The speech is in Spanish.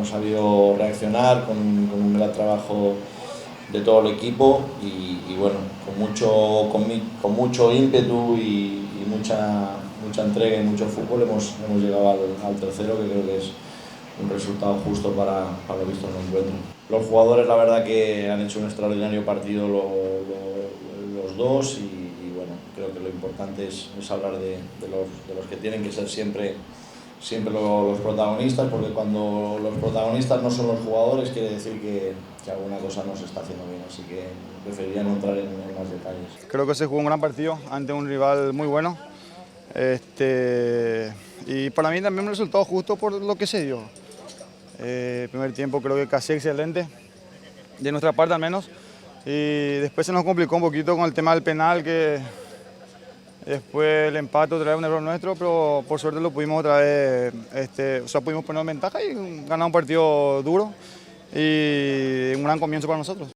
hemos sabido reaccionar con un gran trabajo de todo el equipo y bueno, con mucho ímpetu y mucha entrega y mucho fútbol hemos llegado al tercero, que creo que es un resultado justo para lo visto en el encuentro. Los jugadores, la verdad, que han hecho un extraordinario partido los dos y bueno, creo que lo importante es hablar de los que tienen que ser siempre los protagonistas, porque cuando los protagonistas no son los jugadores quiere decir que alguna cosa no se está haciendo bien, así que preferiría no entrar en más detalles. Creo que se jugó un gran partido ante un rival muy bueno. Y para mí también un resultado justo por lo que se dio. El primer tiempo creo que casi excelente, de nuestra parte al menos. Y después se nos complicó un poquito con el tema del penal, que después el empate otra vez un error nuestro, pero por suerte lo pudimos otra vez, pudimos poner en ventaja y ganar un partido duro y un gran comienzo para nosotros.